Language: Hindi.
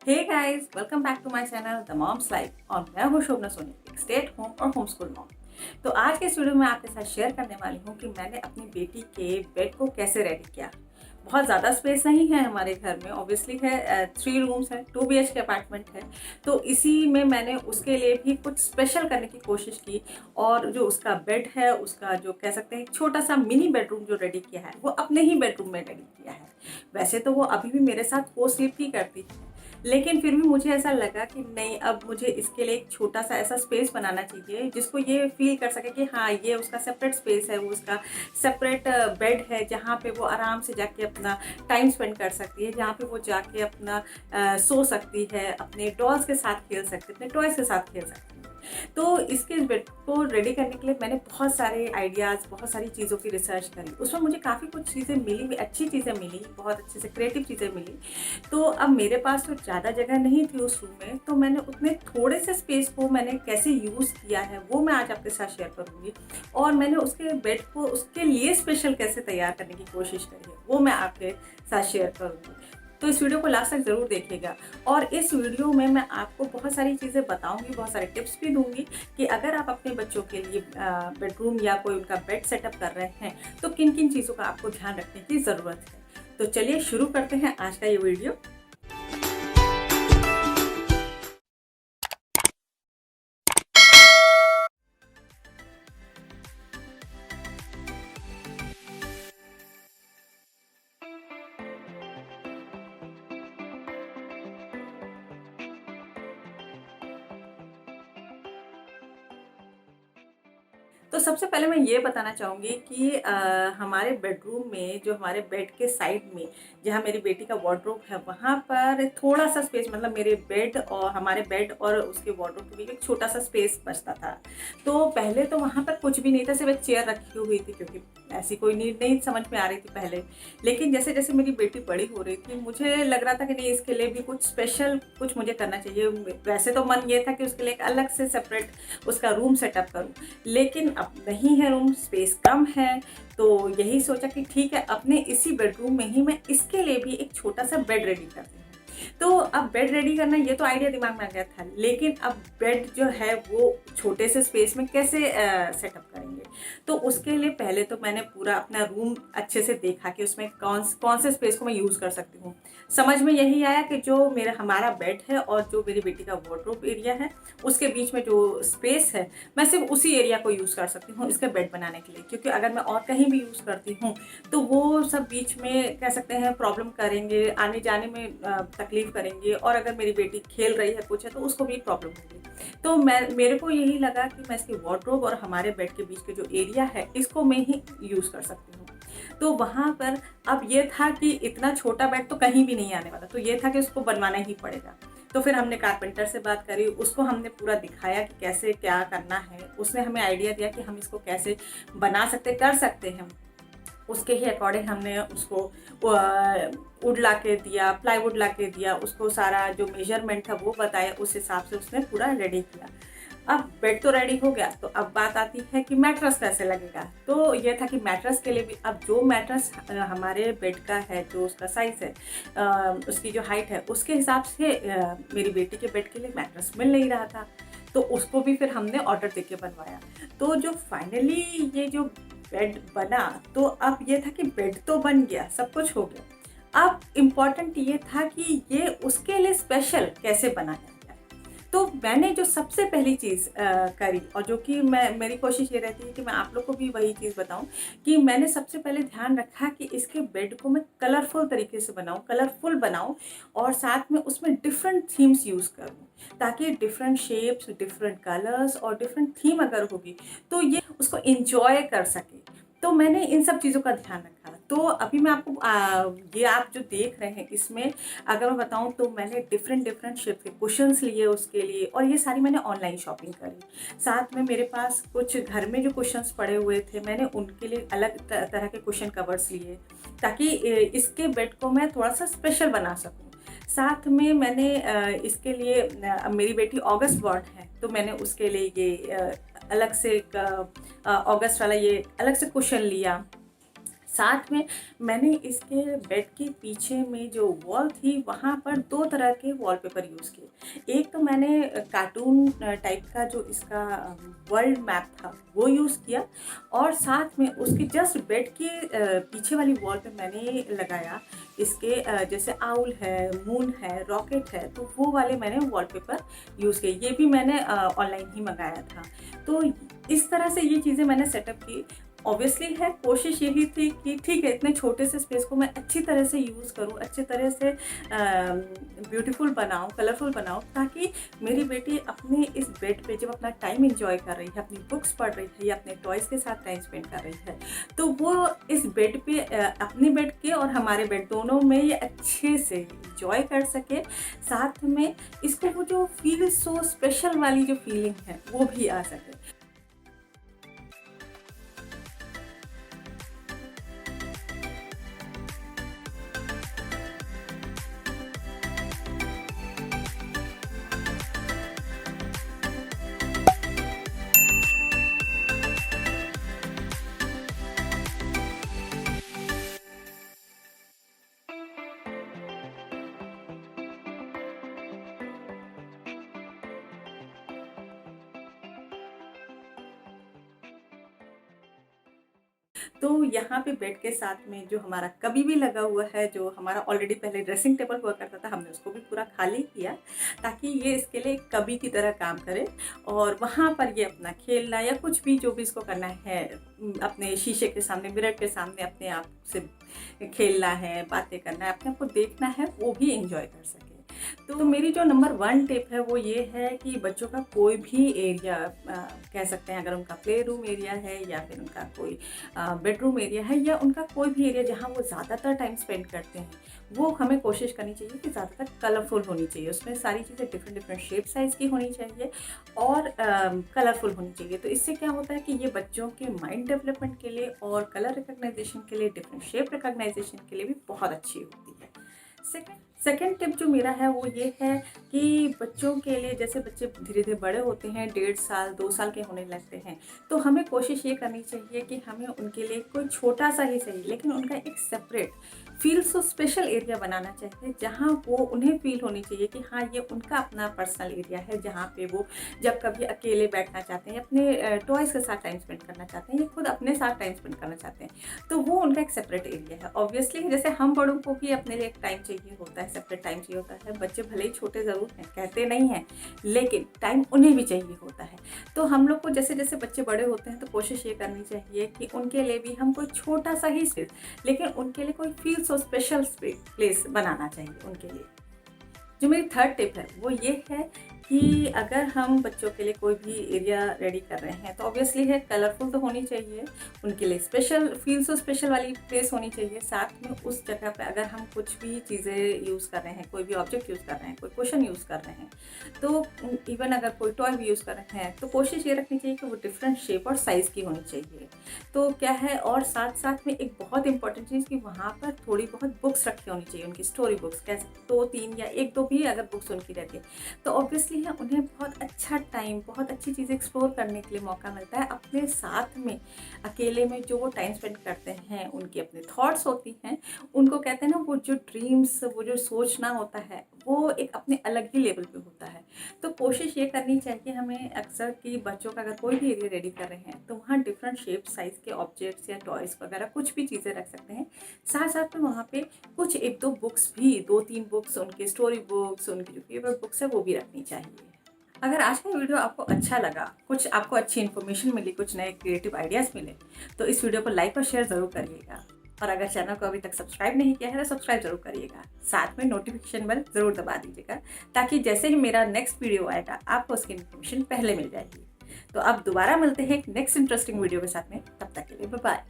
Hey guys, welcome back to my channel the mom's life और मैं हूँ शोभना सोनी, एक स्टेट होम और होम स्कूल मॉम। तो आज के इस वीडियो में आपके साथ शेयर करने वाली हूँ कि मैंने अपनी बेटी के बेड को कैसे रेडी किया। बहुत ज़्यादा स्पेस नहीं है हमारे घर में, ऑब्वियसली है 3 रूम्स है, 2 BHK अपार्टमेंट है। तो इसी में मैंने उसके लिए भी कुछ स्पेशल करने की कोशिश की और जो उसका बेड है, उसका जो कह सकते हैं एक छोटा सा मिनी बेडरूम जो रेडी किया है, वो अपने ही बेडरूम में रेडी किया है। वैसे तो वो अभी भी मेरे साथ को स्लीप ही करती है, लेकिन फिर भी मुझे ऐसा लगा कि नहीं, अब मुझे इसके लिए एक छोटा सा ऐसा स्पेस बनाना चाहिए जिसको ये फील कर सके कि हाँ, ये उसका सेपरेट स्पेस है, वो उसका सेपरेट बेड है जहाँ पे वो आराम से जाके अपना टाइम स्पेंड कर सकती है, जहाँ पे वो जाके अपना सो सकती है, अपने डॉल्स के साथ खेल सकती है, अपने टॉयज़ के साथ खेल सकती है। तो इसके बेड को रेडी करने के लिए मैंने बहुत सारे आइडियाज़, बहुत सारी चीज़ों की रिसर्च करी। उसमें मुझे काफ़ी कुछ चीज़ें मिली, अच्छी चीज़ें मिली, बहुत अच्छे से क्रिएटिव चीज़ें मिली। तो अब मेरे पास तो ज़्यादा जगह नहीं थी उस रूम में, तो मैंने उतने थोड़े से स्पेस को मैंने कैसे यूज़ किया है वो मैं आज आपके साथ शेयर करूँगी। और मैंने उसके बेड को उसके लिए स्पेशल कैसे तैयार करने की कोशिश करी है वो मैं आपके साथ शेयर करूँगी। तो इस वीडियो को लास्ट तक ज़रूर देखिएगा। और इस वीडियो में मैं आपको बहुत सारी चीज़ें बताऊंगी, बहुत सारे टिप्स भी दूंगी कि अगर आप अपने बच्चों के लिए बेडरूम या कोई उनका बेड सेटअप कर रहे हैं तो किन किन चीज़ों का आपको ध्यान रखने की ज़रूरत है। तो चलिए शुरू करते हैं आज का ये वीडियो। तो सबसे पहले मैं ये बताना चाहूँगी कि हमारे बेडरूम में, जो हमारे बेड के साइड में जहाँ मेरी बेटी का वार्डरोब है, वहाँ पर थोड़ा सा स्पेस, मतलब मेरे बेड और हमारे बेड और उसके वार्डरोब के बीच एक छोटा सा स्पेस बचता था। तो पहले तो वहाँ पर कुछ भी नहीं था, सिर्फ एक चेयर रखी हुई थी क्योंकि ऐसी कोई नीड नहीं समझ में आ रही थी पहले। लेकिन जैसे जैसे मेरी बेटी बड़ी हो रही थी, मुझे लग रहा था कि नहीं, इसके लिए भी कुछ स्पेशल कुछ मुझे करना चाहिए। वैसे तो मन ये था कि उसके लिए एक अलग से सेपरेट उसका रूम सेटअप करूँ, लेकिन अब नहीं है, रूम स्पेस कम है। तो यही सोचा कि ठीक है, अपने इसी बेडरूम में ही मैं इसके लिए भी एक छोटा सा बेड रेडी करती हूँ। तो अब बेड रेडी करना, ये तो आइडिया दिमाग में आ गया था, लेकिन अब बेड जो है वो छोटे से स्पेस में कैसे सेटअप करेंगे। तो उसके लिए पहले तो मैंने पूरा अपना रूम अच्छे से देखा कि उसमें कौन कौन से स्पेस को मैं यूज़ कर सकती हूँ। समझ में यही आया कि जो मेरा हमारा बेड है और जो मेरी बेटी का वार्डरोब एरिया है, उसके बीच में जो स्पेस है, मैं सिर्फ उसी एरिया को यूज़ कर सकती हूँ इसके बेड बनाने के लिए। क्योंकि अगर मैं और कहीं भी यूज़ करती हूँ तो वो सब बीच में कह सकते हैं प्रॉब्लम करेंगे, आने जाने में तकलीफ करेंगे, और अगर मेरी बेटी खेल रही है कुछ है तो उसको भी प्रॉब्लम होगी। तो मेरे को यही लगा कि मैं इसके वार्डरोब और हमारे बेड के बीच के जो एरिया है, इसको मैं ही यूज़ कर सकती हूँ। तो वहाँ पर अब ये था कि इतना छोटा बेड तो कहीं भी नहीं आने वाला, तो ये था कि उसको बनवाना ही पड़ेगा। तो फिर हमने कारपेंटर से बात करी, उसको हमने पूरा दिखाया कि कैसे क्या करना है। उसने हमें आइडिया दिया कि हम इसको कैसे बना सकते, कर सकते हैं। उसके ही अकॉर्डिंग हमने उसको वुड ला के दिया, प्लाईवुड ला के दिया, उसको सारा जो मेजरमेंट था वो बताया, उस हिसाब से उसने पूरा रेडी किया। अब बेड तो रेडी हो गया, तो अब बात आती है कि मैट्रेस कैसे लगेगा। तो ये था कि मैट्रेस के लिए भी, अब जो मैट्रेस हमारे बेड का है, जो उसका साइज़ है, उसकी जो हाइट है, उसके हिसाब से मेरी बेटी के बेड के लिए मैट्रेस मिल नहीं रहा था। तो उसको भी फिर हमने ऑर्डर देके बनवाया। तो जो फाइनली ये जो बेड बना, तो अब ये था कि बेड तो बन गया, सब कुछ हो गया। अब इम्पॉर्टेंट ये था कि ये उसके लिए स्पेशल कैसे बनाया जाए। तो मैंने जो सबसे पहली चीज़ करी, और जो कि मेरी कोशिश ये रहती है कि मैं आप लोग को भी वही चीज़ बताऊं, कि मैंने सबसे पहले ध्यान रखा कि इसके बेड को मैं कलरफुल तरीके से बनाऊं, कलरफुल बनाऊं, और साथ में उसमें डिफरेंट थीम्स यूज़ करूं, ताकि डिफरेंट शेप्स, डिफरेंट कलर्स और डिफरेंट थीम अगर होगी तो ये उसको इंजॉय कर सके। तो मैंने इन सब चीज़ों का ध्यान रखा। तो अभी मैं आपको ये आप जो देख रहे हैं, इसमें अगर मैं बताऊं तो मैंने डिफरेंट डिफरेंट शेप के कुशन्स लिए उसके लिए, और ये सारी मैंने ऑनलाइन शॉपिंग करी। साथ में मेरे पास कुछ घर में जो कुशन्स पड़े हुए थे, मैंने उनके लिए अलग तरह के कुशन कवर्स लिए, ताकि इसके बेड को मैं थोड़ा सा स्पेशल बना सकूँ। साथ में मैंने इसके लिए, अब मेरी बेटी ऑगस्ट बॉर्न है, तो मैंने उसके लिए ये अलग से एक ऑगस्ट वाला ये अलग से कुशन लिया। साथ में मैंने इसके बेड के पीछे में जो वॉल थी वहाँ पर 2 तरह के वॉलपेपर यूज़ किए। एक तो मैंने कार्टून टाइप का जो इसका वर्ल्ड मैप था वो यूज़ किया, और साथ में उसके जस्ट बेड के पीछे वाली वॉल पे मैंने लगाया इसके जैसे आउल है, मून है, रॉकेट है, तो वो वाले मैंने वॉलपेपर यूज़ किए। ये भी मैंने ऑनलाइन ही मंगाया था। तो इस तरह से ये चीज़ें मैंने सेटअप की। ऑब्वियसली है, कोशिश यही थी कि ठीक है, इतने छोटे से स्पेस को मैं अच्छी तरह से यूज़ करूँ, अच्छी तरह से ब्यूटीफुल बनाऊँ, कलरफुल बनाऊँ, ताकि मेरी बेटी अपने इस बेड पे जब अपना टाइम एंजॉय कर रही है, अपनी बुक्स पढ़ रही है या अपने टॉयज़ के साथ टाइम स्पेंड कर रही है, तो वो इस बेड पे अपने बेड के और हमारे बेड दोनों में ये अच्छे से एंजॉय कर सके। साथ में इसको वो जो फील सो स्पेशल वाली जो फीलिंग है वो भी आ सके। तो यहाँ पे बेड के साथ में जो हमारा कबी भी लगा हुआ है, जो हमारा ऑलरेडी पहले ड्रेसिंग टेबल हुआ करता था, हमने उसको भी पूरा खाली किया ताकि ये इसके लिए एक कबी की तरह काम करे, और वहाँ पर ये अपना खेलना या कुछ भी जो भी इसको करना है, अपने शीशे के सामने, मिरर के सामने अपने आप से खेलना है, बातें करना है, अपने आप को देखना है, वो भी एंजॉय कर सके। तो मेरी जो नंबर 1 टिप है वो ये है कि बच्चों का कोई भी एरिया, कह सकते हैं, अगर उनका प्ले रूम एरिया है या फिर उनका कोई बेडरूम एरिया है या उनका कोई भी एरिया जहाँ वो ज़्यादातर टाइम स्पेंड करते हैं, वो हमें कोशिश करनी चाहिए कि ज़्यादातर कलरफुल होनी चाहिए। उसमें सारी चीज़ें डिफरेंट डिफरेंट शेप साइज़ की होनी चाहिए और कलरफुल होनी चाहिए। तो इससे क्या होता है कि ये बच्चों के माइंड डेवलपमेंट के लिए और कलर रिकग्नाइजेशन के लिए, डिफरेंट शेप रिकग्नाइजेशन के लिए भी बहुत अच्छी होती है। सेकेंड टिप जो मेरा है वो ये है कि बच्चों के लिए, जैसे बच्चे धीरे धीरे बड़े होते हैं, 1.5 साल 2 साल के होने लगते हैं, तो हमें कोशिश ये करनी चाहिए कि हमें उनके लिए कोई छोटा सा ही सही, लेकिन उनका एक separate feel so special area बनाना चाहिए, जहाँ वो उन्हें फील होनी चाहिए कि हाँ, ये उनका अपना पर्सनल एरिया है, जहाँ पे वो जब कभी अकेले बैठना चाहते हैं, अपने टॉयज़ के साथ टाइम स्पेंड करना चाहते हैं या खुद अपने साथ टाइम स्पेंड करना चाहते हैं, तो वो उनका एक सेपरेट एरिया है। ऑब्वियसली जैसे हम बड़ों को भी अपने लिए एक टाइम चाहिए होता है, सेपरेट टाइम चाहिए होता है। बच्चे भले ही छोटे ज़रूर हैं, कहते नहीं हैं, लेकिन टाइम उन्हें भी चाहिए होता है। तो हम लोग को जैसे जैसे बच्चे बड़े होते हैं तो कोशिश ये करनी चाहिए कि उनके लिए भी हम कोई छोटा सा ही स्पेस, लेकिन उनके लिए कोई फील सो स्पेशल प्लेस बनाना चाहिए उनके लिए। जो मेरी 3rd टिप है वो ये है कि अगर हम बच्चों के लिए कोई भी एरिया रेडी कर रहे हैं तो ऑब्वियसली है कलरफुल तो होनी चाहिए, उनके लिए स्पेशल फील सो स्पेशल वाली प्लेस होनी चाहिए। साथ में उस जगह पे अगर हम कुछ भी चीज़ें यूज़ कर रहे हैं, कोई भी ऑब्जेक्ट यूज़ कर रहे हैं, कोई क्वेश्चन यूज़ कर रहे हैं, तो इवन अगर कोई टॉय भी यूज़ कर रहे हैं तो कोशिश ये रखनी चाहिए कि वो डिफरेंट शेप और साइज़ की होनी चाहिए। तो क्या है, और साथ साथ में एक बहुत इंपॉर्टेंट चीज़ कि वहाँ पर थोड़ी बहुत बुक्स रखी होनी चाहिए, उनकी स्टोरी बुक्स, कैसे 2-3 या 1-2 भी अगर बुक्स उनकी रहती है तो ऑब्वियसली है उन्हें बहुत अच्छा टाइम, बहुत अच्छी चीज़ें एक्सप्लोर करने के लिए मौका मिलता है। अपने साथ में अकेले में जो वो टाइम स्पेंड करते हैं, उनकी अपने थॉट्स होती हैं, उनको कहते हैं ना, वो जो ड्रीम्स, वो जो सोचना होता है, वो एक अपने अलग ही लेवल पे होता है। तो कोशिश ये करनी चाहिए हमें अक्सर कि बच्चों का अगर कोई भी एरिया रेडी कर रहे हैं तो वहाँ डिफरेंट शेप साइज़ के ऑब्जेक्ट्स या टॉयज़ वगैरह कुछ भी चीज़ें रख सकते हैं। साथ साथ में वहाँ पे कुछ 1-2 बुक्स भी, 2-3 बुक्स, उनकी स्टोरी बुक्स, उनकी जो फेवरेट बुक्स है वो भी रखनी चाहिए। अगर आज का वीडियो आपको अच्छा लगा, कुछ आपको अच्छी इन्फॉर्मेशन मिली, कुछ नए क्रिएटिव आइडियाज़ मिले, तो इस वीडियो को लाइक और शेयर ज़रूर करिएगा। और अगर चैनल को अभी तक सब्सक्राइब नहीं किया है तो सब्सक्राइब जरूर करिएगा। साथ में नोटिफिकेशन बेल ज़रूर दबा दीजिएगा ताकि जैसे ही मेरा नेक्स्ट वीडियो आएगा आपको उसकी इन्फॉर्मेशन पहले मिल जाएगी। तो अब दोबारा मिलते हैं एक नेक्स्ट इंटरेस्टिंग वीडियो के साथ में, तब तक के लिए बाय बाय।